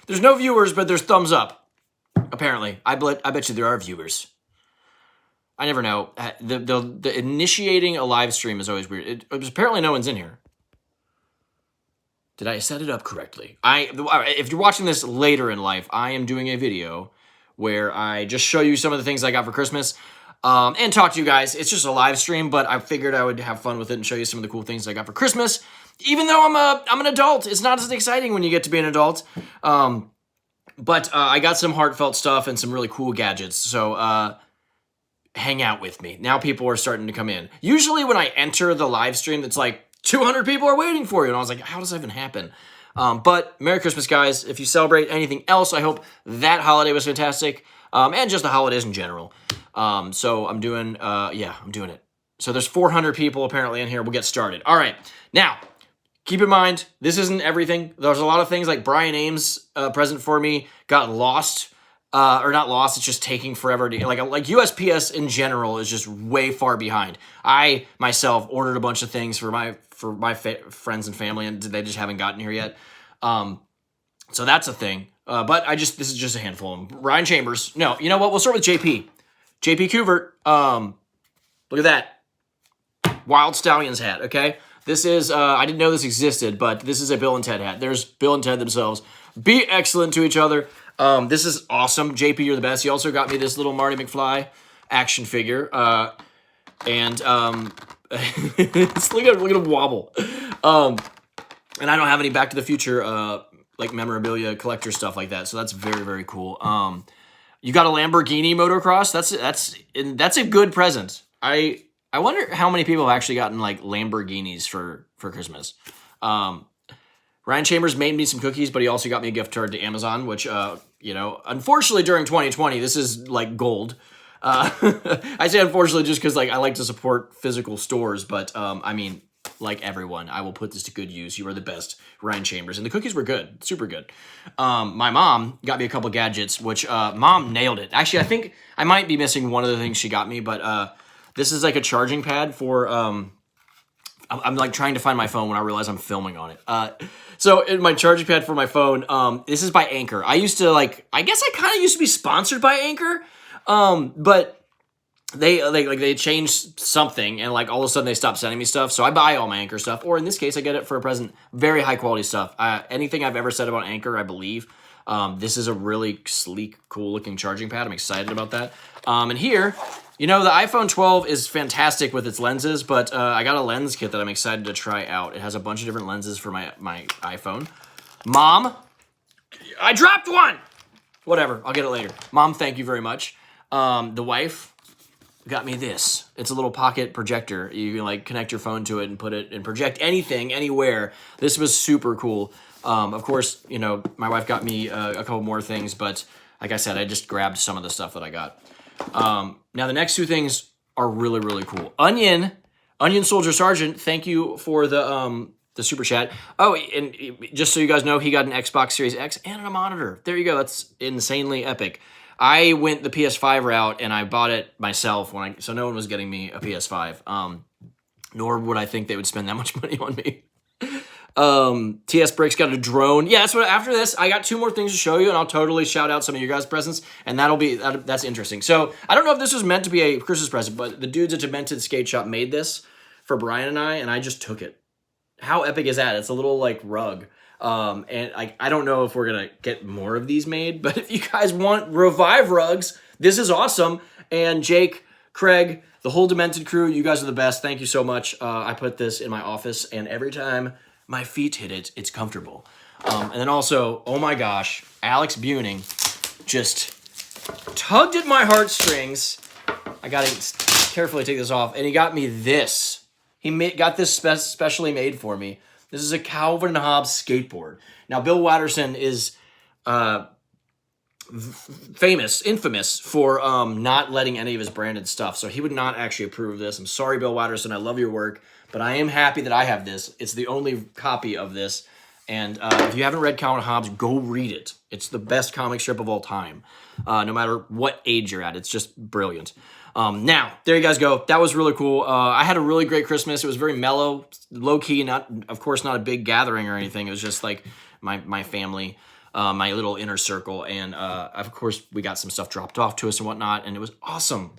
there's no viewers, but there's thumbs up. Apparently, I bet you there are viewers. I never know. The initiating a live stream is always weird. It was apparently no one's in here. Did I set it up correctly? If you're watching this later in life, I am doing a video where I just show you some of the things I got for Christmas and talk to you guys. It's just a live stream, but I figured I would have fun with it and show you some of the cool things I got for Christmas. Even though I'm an adult, it's not as exciting when you get to be an adult. But I got some heartfelt stuff and some really cool gadgets. So hang out with me. Now people are starting to come in. Usually when I enter the live stream, it's like 200 people are waiting for you. And I was like, how does that even happen? But Merry Christmas, guys. If you celebrate anything else, I hope that holiday was fantastic. And just the holidays in general. So I'm doing it. So there's 400 people apparently in here. We'll get started. All right. Now, keep in mind, this isn't everything. There's a lot of things like Brian Ames' present for me got lost. Or not lost, it's just taking forever to like USPS in general is just way far behind. I myself ordered a bunch of things for my friends and family, and they just haven't gotten here yet. So that's a thing. But this is just a handful of them. Ryan Chambers. No, you know what? We'll start with JP. JP Covert. Look at that. Wild Stallions hat, okay? This is, I didn't know this existed, but this is a Bill and Ted hat. There's Bill and Ted themselves. Be excellent to each other. This is awesome. JP, you're the best. He also got me this little Marty McFly action figure. And look at him wobble. And I don't have any Back to the Future, like memorabilia collector stuff like that. So that's very, very cool. You got a Lamborghini motocross. That's a good present. I wonder how many people have actually gotten like Lamborghinis for Christmas. Ryan Chambers made me some cookies, but he also got me a gift card to Amazon, which, unfortunately during 2020, this is like gold. I say unfortunately just because like I like to support physical stores, but I mean, like everyone, I will put this to good use. You are the best, Ryan Chambers. And the cookies were good, super good. My mom got me a couple gadgets, which mom nailed it. Actually, I think I might be missing one of the things she got me, but this is like a charging pad for... I'm like trying to find my phone when I realize I'm filming on it. So in my charging pad for my phone, this is by Anchor. I guess I kind of used to be sponsored by Anchor. But they changed something and like all of a sudden they stopped sending me stuff. So I buy all my Anchor stuff, or in this case, I get it for a present. Very high quality stuff. Anything I've ever said about Anchor, I believe. This is a really sleek, cool looking charging pad. I'm excited about that. And here, the iPhone 12 is fantastic with its lenses, but I got a lens kit that I'm excited to try out. It has a bunch of different lenses for my iPhone. Mom, I dropped one! Whatever, I'll get it later. Mom, thank you very much. The wife got me this. It's a little pocket projector. You can like connect your phone to it and put it and project anything, anywhere. This was super cool. Of course, my wife got me a couple more things, but like I said, I just grabbed some of the stuff that I got. Now the next two things are really, really cool. Onion Soldier Sergeant, thank you for the super chat. Oh, and just so you guys know, he got an Xbox Series X and a monitor. There you go. That's insanely epic. I went the PS5 route and I bought it myself so no one was getting me a PS5. Nor would I think they would spend that much money on me. TS Bricks got a drone. Yeah, after this, I got two more things to show you, and I'll totally shout out some of your guys' presents, and that's interesting. So, I don't know if this was meant to be a Christmas present, but the dudes at Demented Skate Shop made this for Brian and I just took it. How epic is that? It's a little, like, rug. And I don't know if we're gonna get more of these made, but if you guys want Revive rugs, this is awesome. And Jake, Craig, the whole Demented crew, you guys are the best. Thank you so much. I put this in my office, and every time my feet hit it, it's comfortable. And then also, oh my gosh, Alex Buning just tugged at my heartstrings. I gotta carefully take this off. And he got me this. He got this specially made for me. This is a Calvin and Hobbs skateboard. Now, Bill Watterson is infamous for not letting any of his branded stuff. So he would not actually approve of this. I'm sorry, Bill Watterson. I love your work. But I am happy that I have this. It's the only copy of this. And if you haven't read Calvin and Hobbs, go read it. It's the best comic strip of all time. No matter what age you're at. It's just brilliant. Now, there you guys go. That was really cool. I had a really great Christmas. It was very mellow, low-key, of course, not a big gathering or anything. It was just like my family. my little inner circle. And of course, we got some stuff dropped off to us and whatnot, and it was awesome.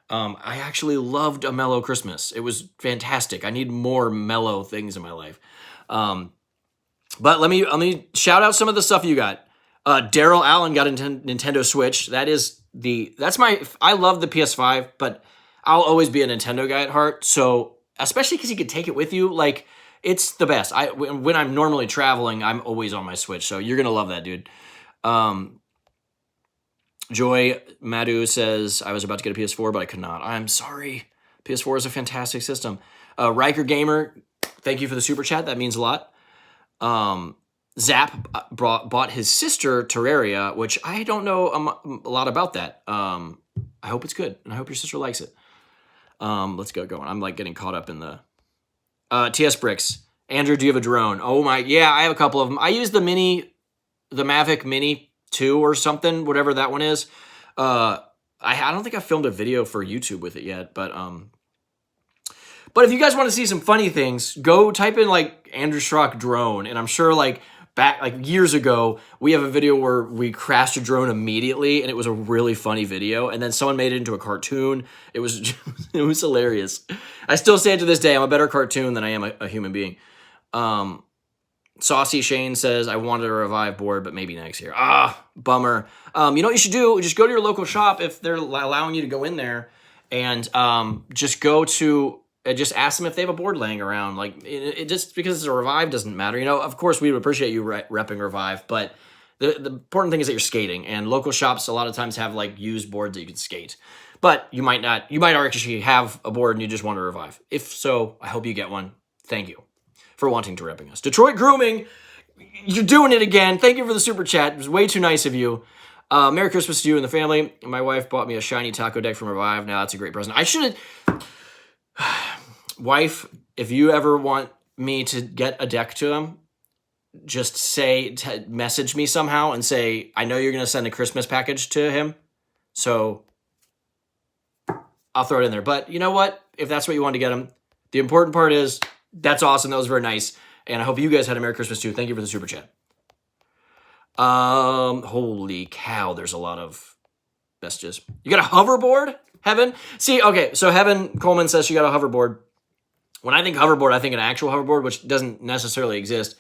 I actually loved A Mellow Christmas. It was fantastic. I need more mellow things in my life. But let me shout out some of the stuff you got. Daryl Allen got a Nintendo Switch. I love the PS5, but I'll always be a Nintendo guy at heart. So especially because you could take it with you, like it's the best. When I'm normally traveling, I'm always on my Switch. So you're gonna love that, dude. Joy Madhu says, I was about to get a PS4, but I could not. I'm sorry. PS4 is a fantastic system. Riker Gamer, thank you for the super chat. That means a lot. Zap bought his sister Terraria, which I don't know a lot about that. I hope it's good, and I hope your sister likes it. Let's get going. I'm like getting caught up in the TS Bricks. Andrew, do you have a drone? Oh my, yeah, I have a couple of them. I use the Mavic Mini 2 or something, whatever that one is. I don't think I filmed a video for YouTube with it yet, but if you guys want to see some funny things, go type in like Andrew Schrock drone, and I'm sure like back like years ago, we have a video where we crashed a drone immediately, and it was a really funny video, and then someone made it into a cartoon. It was it was hilarious. I still say it to this day, I'm a better cartoon than I am a human being. Saucy Shane says, I wanted a Revive board, but maybe next year. Bummer. You know what you should do? Just go to your local shop if they're allowing you to go in there, and just go to just ask them if they have a board laying around. Like it just because it's a Revive doesn't matter. You know, of course we would appreciate you repping Revive, but the important thing is that you're skating, and local shops a lot of times have like used boards that you can skate. But you might not. You might actually have a board and you just want to Revive. If so, I hope you get one. Thank you for wanting to repping us. Detroit Grooming, you're doing it again. Thank you for the super chat. It was way too nice of you. Merry Christmas to you and the family. My wife bought me a shiny taco deck from Revive. Now that's a great present. I should wife, if you ever want me to get a deck to him, just message me somehow and say, I know you're going to send a Christmas package to him, so I'll throw it in there. But you know what? If that's what you want to get him, the important part is, that's awesome. That was very nice. And I hope you guys had a Merry Christmas too. Thank you for the super chat. Holy cow, there's a lot of messages. You got a hoverboard, Heaven? See, okay, so Heaven Coleman says she got a hoverboard. When I think hoverboard, I think an actual hoverboard, which doesn't necessarily exist.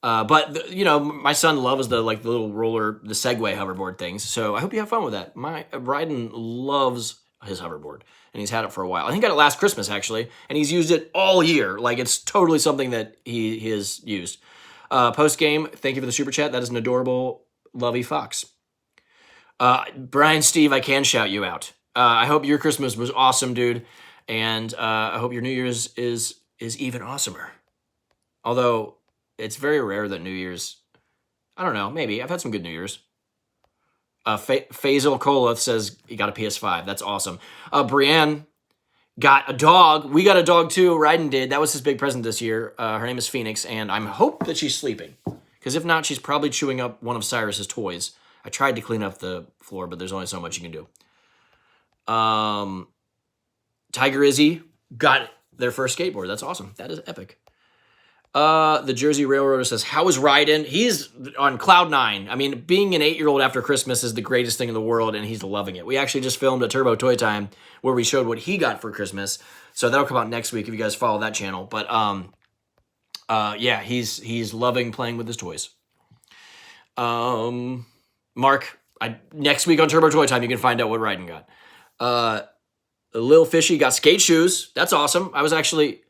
But you know, my son loves the little roller, the Segway hoverboard things. So I hope you have fun with that. My Ryden loves his hoverboard, and he's had it for a while. I think he got it last Christmas actually, and he's used it all year. Like it's totally something that he has used. Post game, thank you for the super chat. That is an adorable, lovey fox. Brian, Steve, I can shout you out. I hope your Christmas was awesome, dude. And I hope your New Year's is even awesomer. Although it's very rare that New Year's, I don't know, maybe. I've had some good New Year's. Faisal Koloth says he got a PS5. That's awesome. Brienne got a dog. We got a dog too. Ryden did. That was his big present this year. Her name is Phoenix, and I hope that she's sleeping. Because if not, she's probably chewing up one of Cyrus's toys. I tried to clean up the floor, but there's only so much you can do. Tiger Izzy got their first skateboard. That's awesome. That is epic. The Jersey Railroader says, how is Ryden? He's on cloud 9. I mean, being an 8-year-old after Christmas is the greatest thing in the world, and he's loving it. We actually just filmed a Turbo Toy Time where we showed what he got for Christmas. So that'll come out next week if you guys follow that channel. But yeah, he's loving playing with his toys. Mark, next week on Turbo Toy Time, you can find out what Ryden got. Lil Fishy got skate shoes. That's awesome. I was actually,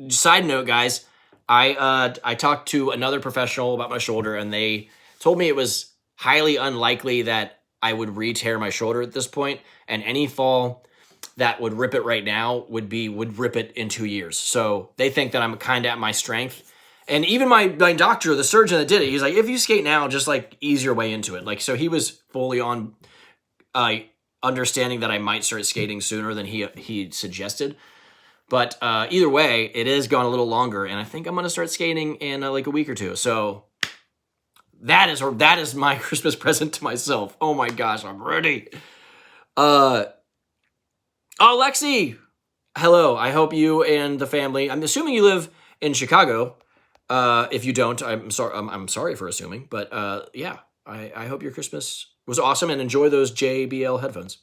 side note, guys, I talked to another professional about my shoulder, and they told me it was highly unlikely that I would re-tear my shoulder at this point, and any fall that would rip it right now would rip it in 2 years. So they think that I'm kind of at my strength. And even my doctor, the surgeon that did it, he's like, if you skate now, just like ease your way into it. Like, so he was fully on understanding that I might start skating sooner than he suggested. But either way, it is gone a little longer, and I think I'm going to start skating in like a week or two. So that is my Christmas present to myself. Oh my gosh, I'm ready. Oh, Lexi, hello. I hope you and the family, I'm assuming you live in Chicago. If you don't, I'm sorry. I'm sorry for assuming, but yeah, I hope your Christmas was awesome and enjoy those JBL headphones.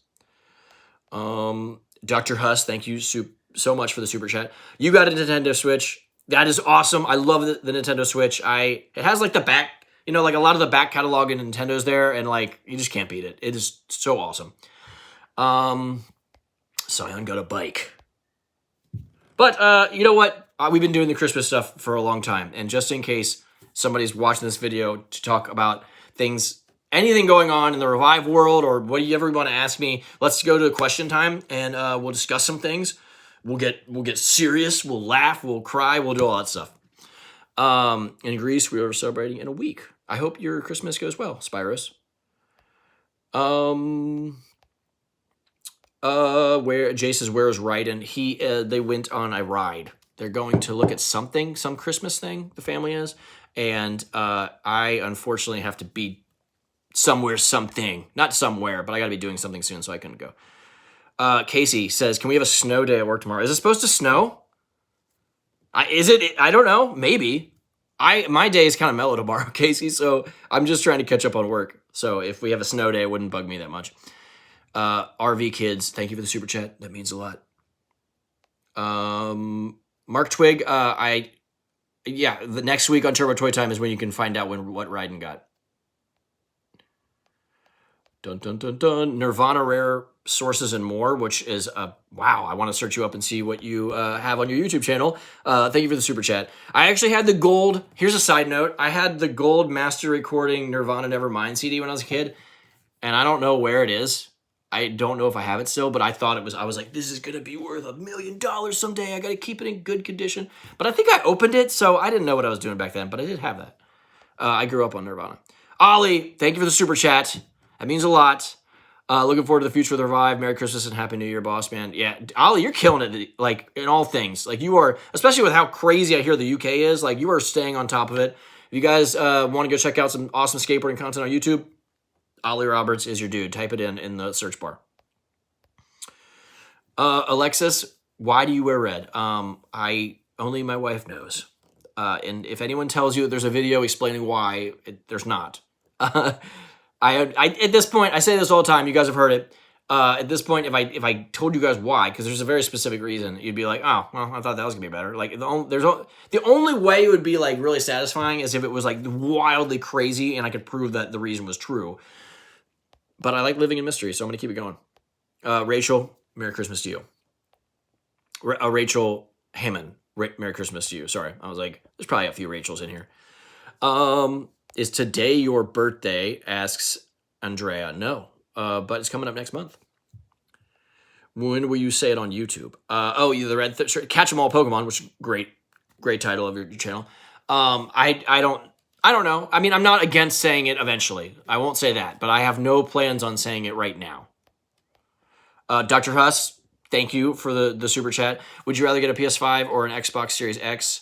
Dr. Huss, thank you so much for the super chat. You got a Nintendo Switch. That is awesome. I love the Nintendo Switch. It has like the back, like a lot of the back catalog in Nintendo's there, and like you just can't beat it. It is so awesome. Sion got a bike. But you know what? We've been doing the Christmas stuff for a long time, and just in case somebody's watching this video to talk about things, anything going on in the Revive world, or what do you ever want to ask me, let's go to question time, and we'll discuss some things. We'll get serious. We'll laugh. We'll cry. We'll do all that stuff. In Greece, we are celebrating in a week. I hope your Christmas goes well, Spyros. Where Jay says, where is Raiden? They went on a ride. They're going to look at some Christmas thing the family is, and I unfortunately have to be not somewhere, but I got to be doing something soon, so I couldn't go. Casey says, can we have a snow day at work tomorrow? Is it supposed to snow? Is it? I don't know. Maybe. My day is kind of mellow tomorrow, Casey, so I'm just trying to catch up on work. So if we have a snow day, it wouldn't bug me that much. RV Kids, thank you for the super chat. That means a lot. Mark Twig, the next week on Turbo Toy Time is when you can find out what Raiden got. Dun dun dun dun. Nirvana Rare Sources and More, which is wow. I want to search you up and see what you have on your YouTube channel. Thank you for the super chat. I actually had the gold. Here's a side note. I had the gold master recording Nirvana Nevermind CD when I was a kid, and I don't know where it is. I don't know if I have it still, but I thought it was. I was like, this is gonna be worth $1 million someday. I gotta keep it in good condition. But I think I opened it, so I didn't know what I was doing back then. But I did have that. I grew up on Nirvana. Ollie, thank you for the super chat. That means a lot. Looking forward to the future of the Revive. Merry Christmas and Happy New Year, boss man. Yeah, Ollie, you're killing it, like, in all things. Like, you are, especially with how crazy I hear the UK is, like, you are staying on top of it. If you guys want to go check out some awesome skateboarding content on YouTube, Ollie Roberts is your dude. Type it in the search bar. Alexis, why do you wear red? Only my wife knows. And if anyone tells you that there's a video explaining why, there's not. At this point, I say this all the time. You guys have heard it. At this point, if I told you guys why, because there's a very specific reason, you'd be like, oh, well, I thought that was gonna be better. Like the only way it would be like really satisfying is if it was like wildly crazy and I could prove that the reason was true. But I like living in mystery, so I'm gonna keep it going. Rachel, Merry Christmas to you. Rachel Hammond, Merry Christmas to you. Sorry, I was like, there's probably a few Rachels in here. Is today your birthday? Asks Andrea. No, but it's coming up next month. When will you say it on YouTube? The red Catch 'em all Pokemon, which is great title of your channel. I don't know. I mean, I'm not against saying it eventually. I won't say that, but I have no plans on saying it right now. Dr. Huss, thank you for the super chat. Would you rather get a PS5 or an Xbox Series X?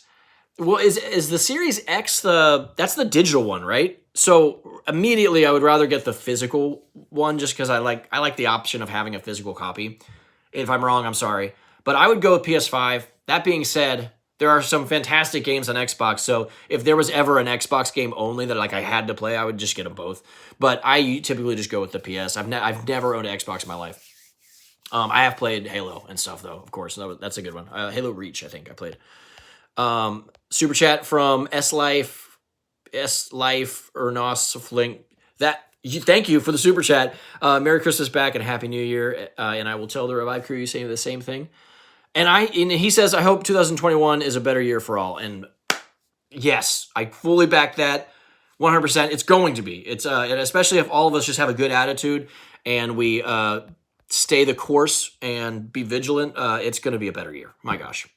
Well, is the Series X that's the digital one, right? So immediately I would rather get the physical one just because I like the option of having a physical copy. If I'm wrong, I'm sorry. But I would go with PS5. That being said, there are some fantastic games on Xbox. So if there was ever an Xbox game only that like I had to play, I would just get them both. But I typically just go with the PS. I've never owned an Xbox in my life. I have played Halo and stuff though, of course. That's a good one. Halo Reach, I think I played. Super chat from S-Life Ernos Flink. Thank you for the super chat. Merry Christmas back and Happy New Year. And I will tell the Revive crew you say the same thing. And he says, I hope 2021 is a better year for all. And yes, I fully back that 100%. It's going to be. It's and especially if all of us just have a good attitude and we stay the course and be vigilant, it's going to be a better year. My gosh.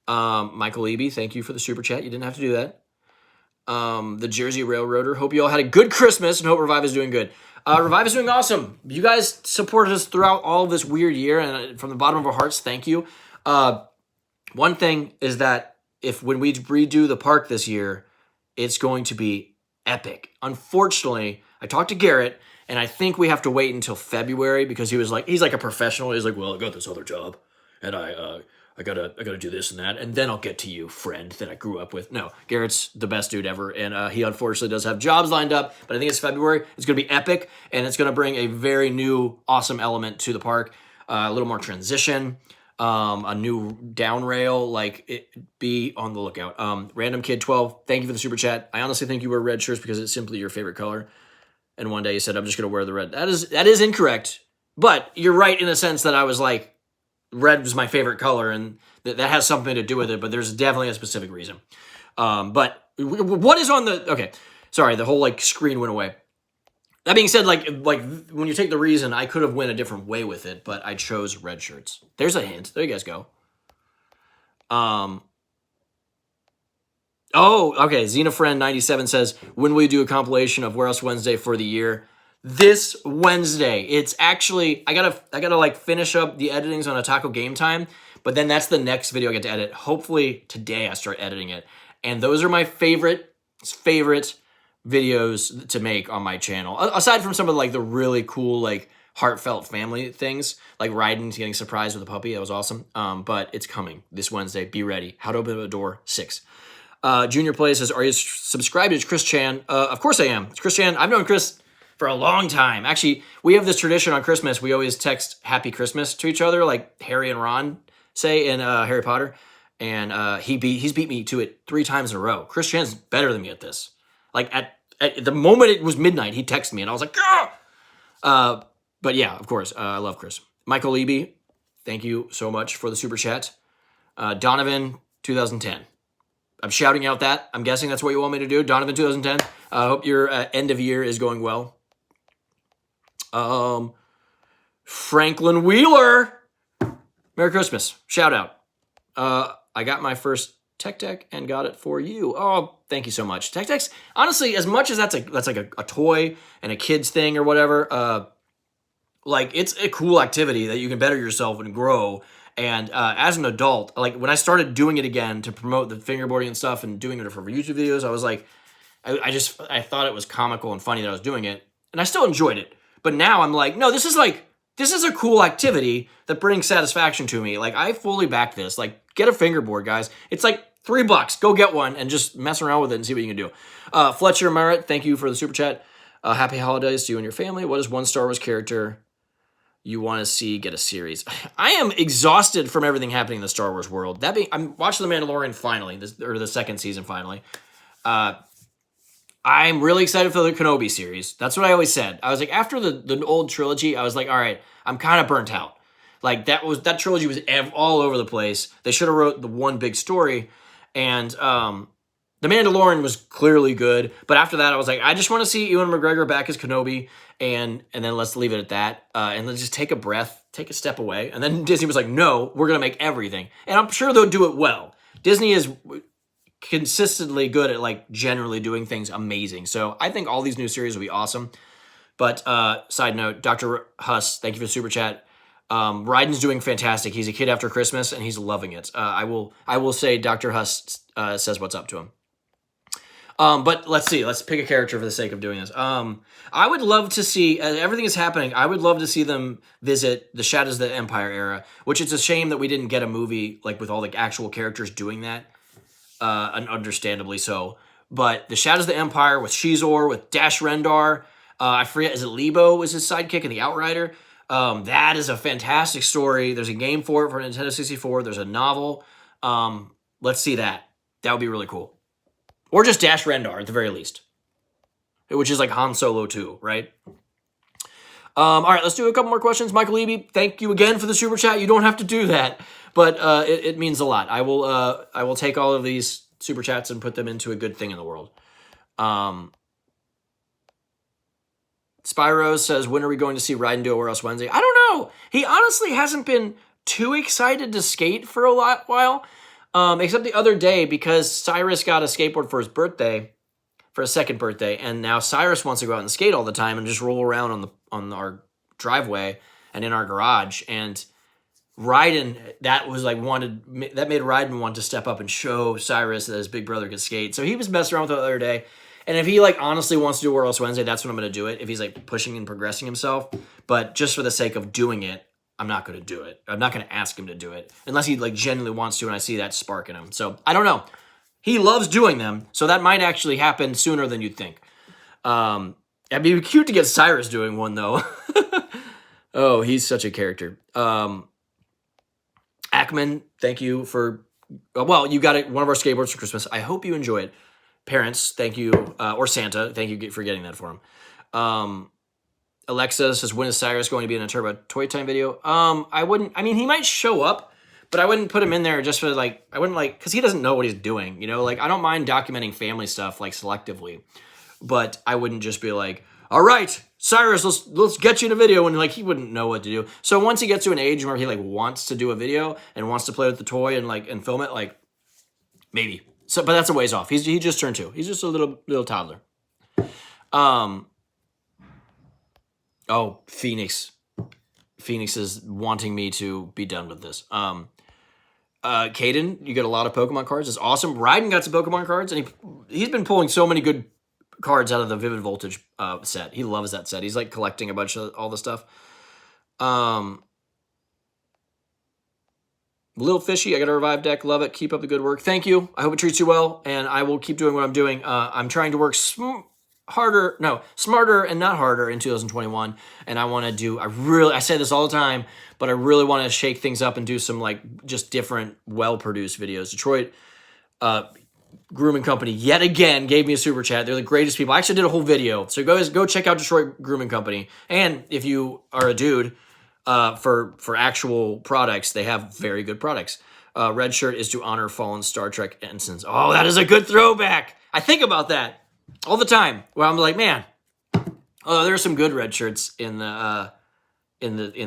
Michael Eby, thank you for the super chat. You didn't have to do that. The Jersey Railroader, hope you all had a good Christmas and hope Revive is doing good. Revive is doing awesome. You guys supported us throughout all of this weird year, and from the bottom of our hearts, thank you. One thing is that when we redo the park this year, it's going to be epic. Unfortunately, I talked to Garrett, and I think we have to wait until February because he's like a professional. He's like, well, I got this other job, and I gotta do this and that, and then I'll get to you, friend that I grew up with. No, Garrett's the best dude ever, and he unfortunately does have jobs lined up, but I think it's February. It's gonna be epic, and it's gonna bring a very new, awesome element to the park. A little more transition, a new down rail. Be on the lookout. Random Kid 12, thank you for the super chat. I honestly think you wear red shirts because it's simply your favorite color. And one day you said, I'm just gonna wear the red. That is incorrect, but you're right in a sense that I was like, red was my favorite color, and that has something to do with it, but there's definitely a specific reason. But what is on the... Okay, sorry, the whole, like, screen went away. That being said, like when you take the reason, I could have went a different way with it, but I chose red shirts. There's a hint. There you guys go. Oh, okay, XenaFriend97 says, when will you do a compilation of Where Else Wednesday for the year? This Wednesday. It's actually, I gotta like finish up the editings on a Taco Game Time, but then that's the next video I get to edit. Hopefully today I start editing it. And those are my favorite videos to make on my channel. Aside from some of like the really cool, like heartfelt family things, like Ryden's getting surprised with a puppy. That was awesome. But it's coming this Wednesday. Be ready. How to Open a Door 6. Junior Play says, are you subscribed to Chris Chan? Of course I am. It's Chris Chan. I've known Chris for a long time. Actually, we have this tradition on Christmas. We always text Happy Christmas to each other, like Harry and Ron say in Harry Potter. And he's beat me to it 3 times in a row. Chris Chan's better than me at this. Like at the moment it was midnight, he texted me and I was like, ah! But yeah, of course, I love Chris. Michael Eby, thank you so much for the super chat. Donovan 2010. I'm shouting out that. I'm guessing that's what you want me to do. Donovan 2010. I hope your end of year is going well. Franklin Wheeler. Merry Christmas. Shout out. I got my first Tech Deck and got it for you. Oh, thank you so much. Tech Decks, honestly, as much as that's like a toy and a kid's thing or whatever, like it's a cool activity that you can better yourself and grow. And as an adult, like when I started doing it again to promote the fingerboarding and stuff and doing it for YouTube videos, I was like, I thought it was comical and funny that I was doing it, and I still enjoyed it. But now I'm like, no, this is a cool activity that brings satisfaction to me. Like I fully back this. Like get a fingerboard, guys. It's like $3. Go get one and just mess around with it and see what you can do. Fletcher Merritt, thank you for the super chat. Happy holidays to you and your family. What is one Star Wars character you want to see get a series? I am exhausted from everything happening in the Star Wars world. That being, I'm watching The Mandalorian finally, or the second season finally. I'm really excited for the Kenobi series. That's what I always said. I was like, after the old trilogy, I was like, all right, I'm kind of burnt out. Like that trilogy was all over the place. They should have wrote the one big story, and The Mandalorian was clearly good. But after that, I was like, I just want to see Ewan McGregor back as Kenobi, and then let's leave it at that. And let's just take a breath, take a step away. And then Disney was like, no, we're gonna make everything, and I'm sure they'll do it well. Disney is consistently good at like generally doing things amazing. So I think all these new series will be awesome. But side note, Dr. Huss, thank you for the super chat. Ryden's doing fantastic. He's a kid after Christmas and he's loving it. I will say Dr. Huss says what's up to him. But let's see. Let's pick a character for the sake of doing this. I would love to see, as everything is happening, I would love to see them visit the Shadows of the Empire era, which it's a shame that we didn't get a movie like with all the actual characters doing that. And understandably so. But the Shadows of the Empire with Shizor, with Dash Rendar, I forget, is it Lebo was his sidekick in the Outrider? That is a fantastic story. There's a game for it for Nintendo 64. There's a novel. Let's see that. That would be really cool. Or just Dash Rendar at the very least. Which is like Han Solo 2, right? All right, let's do a couple more questions. Michael Eby, thank you again for the super chat. You don't have to do that, but it means a lot. I will take all of these super chats and put them into a good thing in the world. Spyro says, when are we going to see Ryden do Where Else Wednesday? I don't know. He honestly hasn't been too excited to skate for a while, except the other day because Cyrus got a skateboard for his birthday, for his second birthday, and now Cyrus wants to go out and skate all the time and just roll around on our driveway and in our garage. And Ryden, that made Ryden want to step up and show Cyrus that his big brother could skate. So he was messing around with it the other day. And if he like honestly wants to do Where Else Wednesday, that's when I'm going to do it. If he's like pushing and progressing himself, but just for the sake of doing it, I'm not going to do it. I'm not going to ask him to do it unless he like genuinely wants to and I see that spark in him. So I don't know. He loves doing them, so that might actually happen sooner than you'd think. It'd be cute to get Cyrus doing one though. Oh, he's such a character. Ackman, thank you for, well, you got one of our skateboards for Christmas. I hope you enjoy it. Parents, thank you, or Santa, thank you for getting that for him. Alexa says, when is Cyrus going to be in a Turbo Toy Time video? I mean, he might show up, but I wouldn't put him in there just for like, I wouldn't like, because he doesn't know what he's doing, you know? Like, I don't mind documenting family stuff, like, selectively, but I wouldn't just be like, all right, Cyrus, let's get you in a video, and like, he wouldn't know what to do. So once he gets to an age where he like wants to do a video and wants to play with the toy and like, and film it, like, maybe. So, but that's a ways off. He just turned 2. He's just a little toddler. Oh, Phoenix is wanting me to be done with this. Caden, you get a lot of Pokemon cards. It's awesome. Raiden got some Pokemon cards, and he's been pulling so many good cards out of the Vivid Voltage set. He loves that set. He's like collecting a bunch of all the stuff. Lil Fishy, I got a revive deck. Love it. Keep up the good work. Thank you. I hope it treats you well, and I will keep doing what I'm doing. I'm trying to work smarter and not harder in 2021. And I want to do, I say this all the time, but I really want to shake things up and do some like just different, well-produced videos. Detroit Grooming Company yet again gave me a super chat. They're the greatest people. I actually did a whole video. So go check out Detroit Grooming Company. And if you are a dude, for actual products, they have very good products. Red shirt is to honor fallen Star Trek ensigns. Oh, that is a good throwback. I think about that all the time. Where I'm like, man, oh, there's some good red shirts in the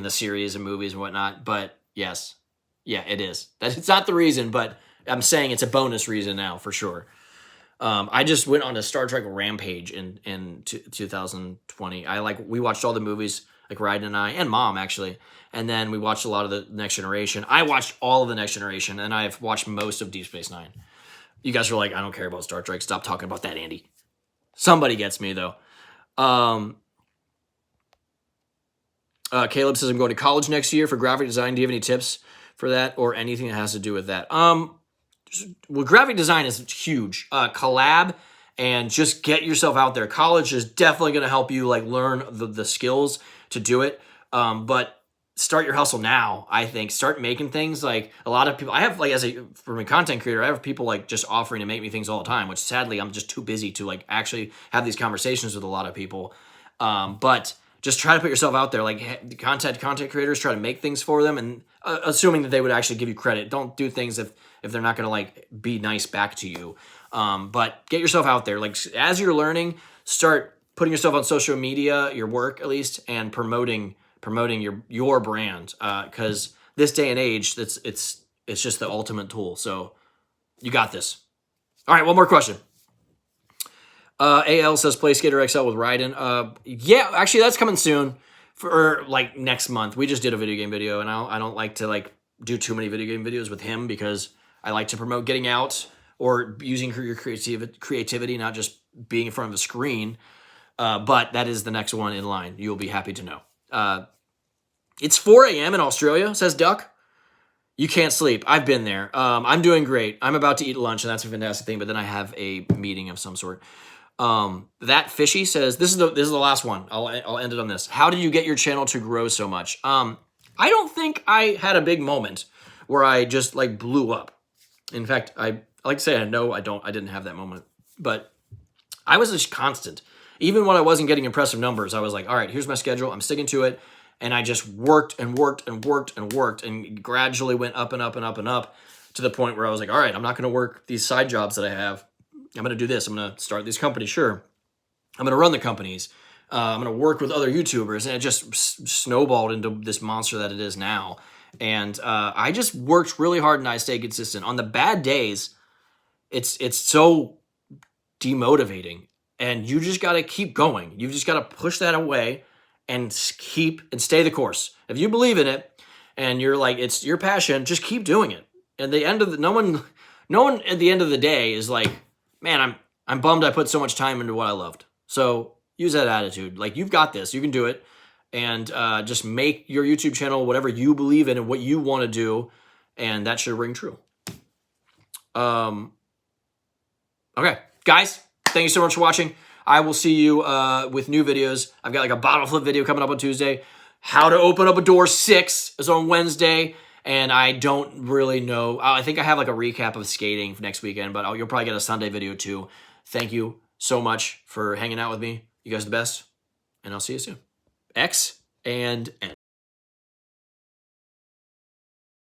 series and movies and whatnot. But yes, yeah, it is. It's not the reason, but I'm saying it's a bonus reason now for sure. I just went on a Star Trek rampage in 2020. We watched all the movies, like Ryden and I, and Mom actually, and then we watched a lot of the Next Generation. I watched all of the Next Generation, and I've watched most of Deep Space Nine. You guys are like, I don't care about Star Trek. Stop talking about that, Andy. Somebody gets me though. Caleb says I'm going to college next year for graphic design. Do you have any tips for that or anything that has to do with that? Well, graphic design is huge. Collab and just get yourself out there. College is definitely going to help you like learn the skills to do it. But start your hustle now. I think start making things. Like a lot of people, I have like from a content creator, I have people like just offering to make me things all the time. Which sadly, I'm just too busy to like actually have these conversations with a lot of people. But just try to put yourself out there. Like content creators, try to make things for them, and assuming that they would actually give you credit. Don't do things if they're not going to like be nice back to you. But get yourself out there. Like as you're learning, start putting yourself on social media, your work at least, and promoting your brand. Because this day and age, it's just the ultimate tool. So you got this. All right, one more question. AL says play Skater XL with Raiden. Yeah, actually that's coming soon for like next month. We just did a video game video, and I don't like to like do too many video game videos with him because I like to promote getting out or using your creativity, not just being in front of a screen. But that is the next one in line. You'll be happy to know. It's 4 a.m. in Australia, says Duck. You can't sleep. I've been there. I'm doing great. I'm about to eat lunch, and that's a fantastic thing. But then I have a meeting of some sort. That Fishy says, this is the last one. I'll end it on this. How did you get your channel to grow so much? I don't think I had a big moment where I just like blew up. In fact, I like to say I didn't have that moment, but I was just constant. Even when I wasn't getting impressive numbers, I was like, all right, here's my schedule. I'm sticking to it. And I just worked and gradually went up and up and up and up to the point where I was like, all right, I'm not going to work these side jobs that I have. I'm going to do this. I'm going to start these companies. Sure. I'm going to run the companies. I'm going to work with other YouTubers. And it just snowballed into this monster that it is now. And I just worked really hard and I stayed consistent. On the bad days, it's so demotivating. And you just got to keep going. You've just got to push that away and stay the course. If you believe in it and you're like, it's your passion, just keep doing it. And no one at the end of the day is like, man, I'm bummed I put so much time into what I loved. So use that attitude. Like, you've got this. You can do it. and just make your YouTube channel whatever you believe in and what you want to do, and that should ring true. Okay, guys, thank you so much for watching. I will see you with new videos. I've got like a bottle flip video coming up on Tuesday. How to open up a door 6 is on Wednesday. And I don't really know. I think I have like a recap of skating for next weekend, but you'll probably get a Sunday video too. Thank you so much for hanging out with me. You guys are the best. And I'll see you soon. X and N.